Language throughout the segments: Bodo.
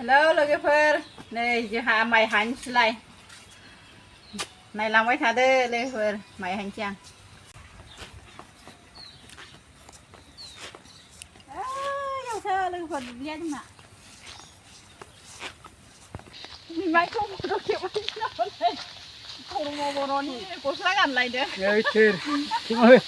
Hello logofer, này giờ hạ mày hành lại. Này làm cái thà đê logofer, mày hành chăng? Yêu thơ logofer đi ăn mà. Mày không được kiểu mày nó này. Không có nó đi, cố gắng ăn lại đấy. Ơi trời, chị ơi.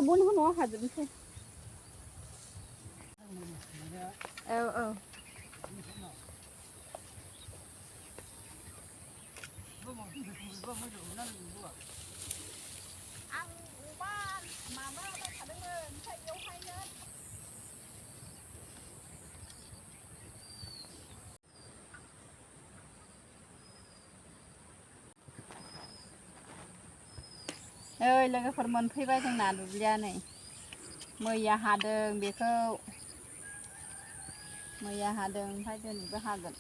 Bún hút nó hả dùm thế? Ơi là cái phần mình phi bay trong nào được ra này mời nhà hà đường biệt khâu mời nhà hà đường phải cho những cái hà gần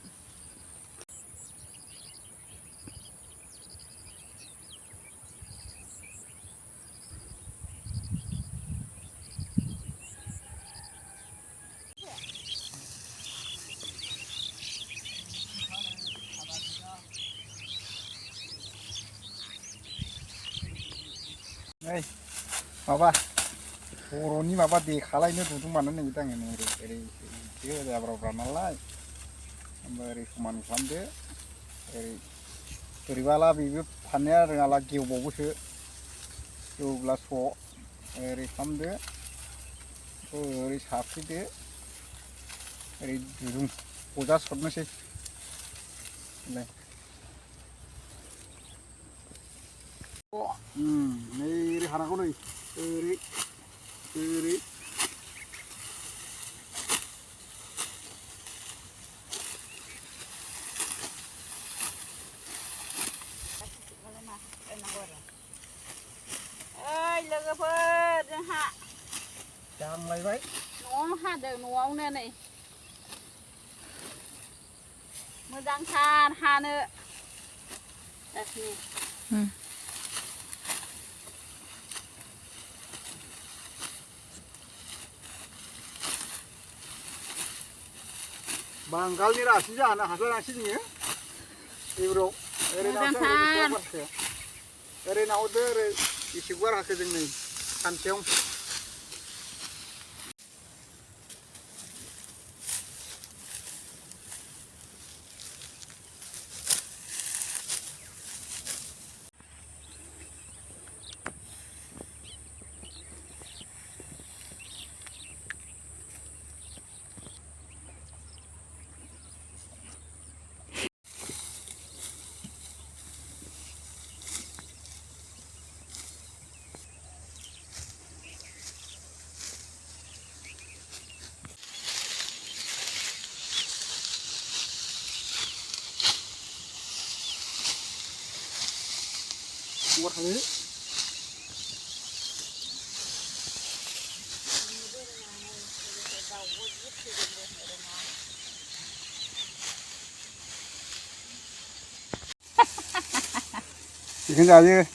Đây, Bapak, Coroni Bapak di kalai ini tuh mana nih kita ini dari ada berapa nalai, dari kuman kuande, dari bala bibi panen dengan lagi bagus sih, 12 po, dari kuande, dari sapi deh, dari jurung, pujas korna sih, nih. Ini hari aku nih, ini. ơi là cái phần hạ Jangan lagi baik. nó hạ đường nó ông này mới đang than hà nữa đặt đi Bangkal ni rasi je, anak hasil rasi ni, Euro, ere na udah, isi gua hasil ni, kantiong. Buat hari ni. Ikan jadi.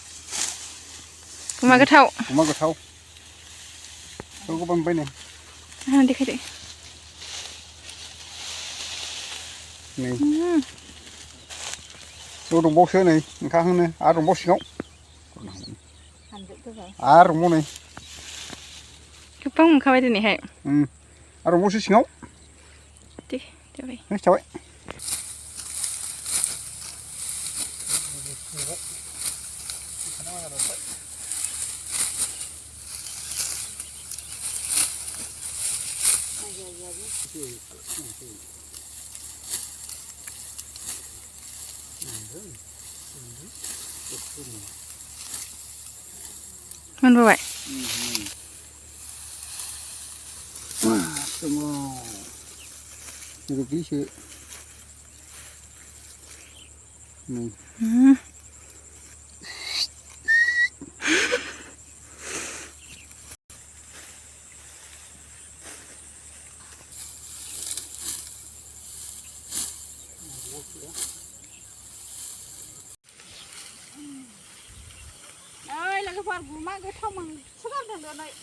kuma cái thau Kuma cái thau. Tôi có bấm bên này. đi khai đi Này. Tôi đồng bốc sữa này, khá hơn này, đồng bốc xíu. Đồng bốc này. cái bông khai đi này hả Đồng bốc xíu. đi cho vậy Chào ấy. มันบ่ไหว semua itu bisa nih อืม ơi là cái phần mang cái thông bằng suốt đường đường này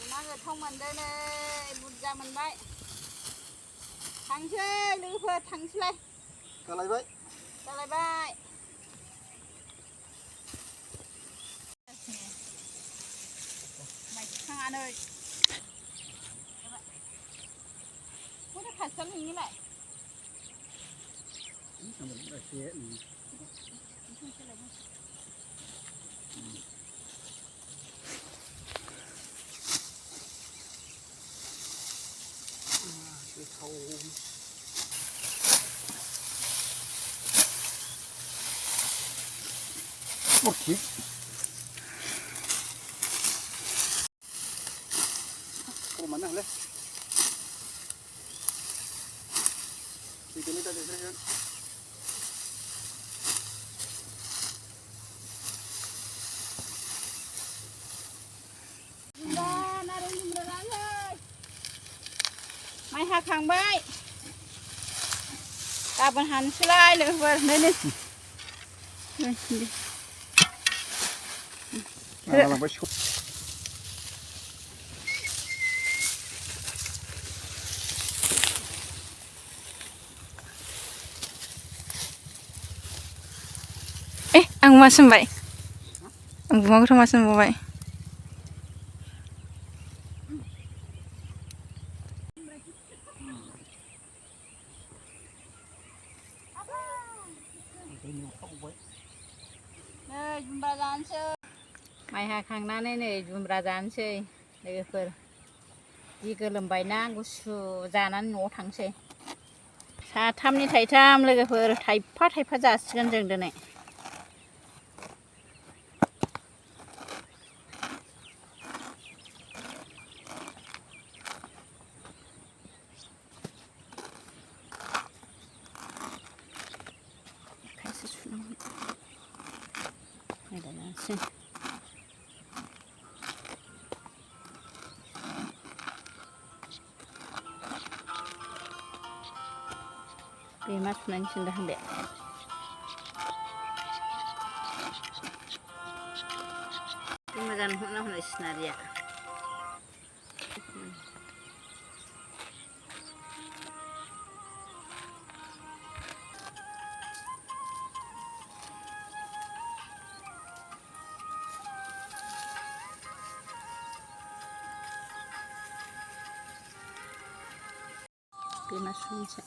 mang cái thông mình đây này bút ra mình bay thằng chơi lư phơi thằng chơi cái này vậy ta lại bay mày thằng anh ơi muốn thật chân hình như này oke kalau mana leh di sini tadi kan mày hạc hàng bay ta vẫn hành slide nữa vừa đây đi malah besok Ang masam vậy ang bumak ra masam bo vậy mày hạc hàng na này dùng ra dán chơi đây vừa đi cơ lầm bài na gusu dán ăn nổ thẳng chơi sa tham ni thầy thamเลยvừa thầy phát giả gần rừng đây này Primas nan sudah deh. Ini kan huna senaria. Primas sunsa.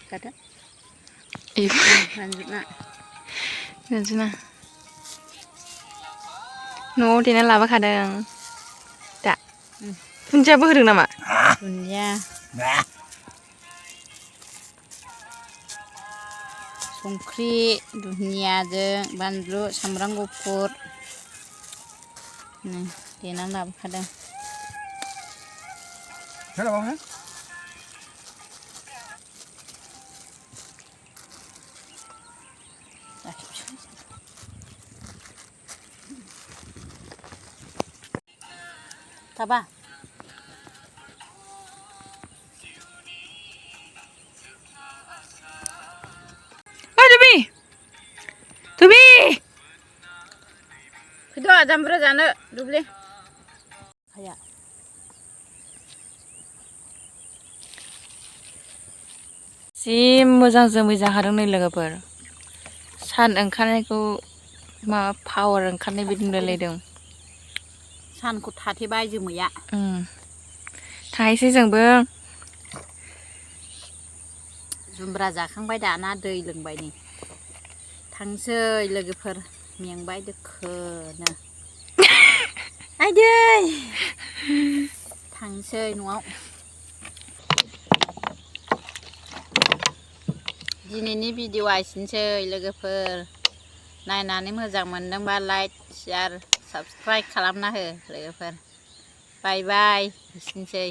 Kada ibu lanjut nak lanjut na no di nan laba kadang tak punja bo hodong nama dunia संख्रि दुनियाजों बानलु सामब्राम गुफुर देनानै लाबोखादों kenapa Taba. Oh, Tubi! Kedua jam berapa jana dulu? Kayak. Si मोजां जोमै जाखादों नै लोगोफोर सान ओंखारनायखौ मा पावार ओंखारनाय बायदि नुलायलायदों सानखौ थाथेबाय जोमैया थाहैसै जोंबो जुमब्रा जाखांबाय दाना दै लोंबाय नै थांसै लोगोफोर मेंबाय दोखोनो आइदै थांसै न'आव दिनैनि भिडिअ'आ एसेनोसै लोगोफोर नायनानै मोजां मोनदोंबा लाइक शेयार साबस्क्राइब खालामना हो लोगोफोर बाय बाय एसेनोसै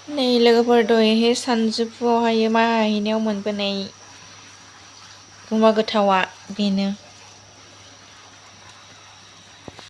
नै लोगोफोर दहायहाय सानजौफुआवहाय माइ हाहैनायाव मोनबोनाय गुमा गोथावा बेनो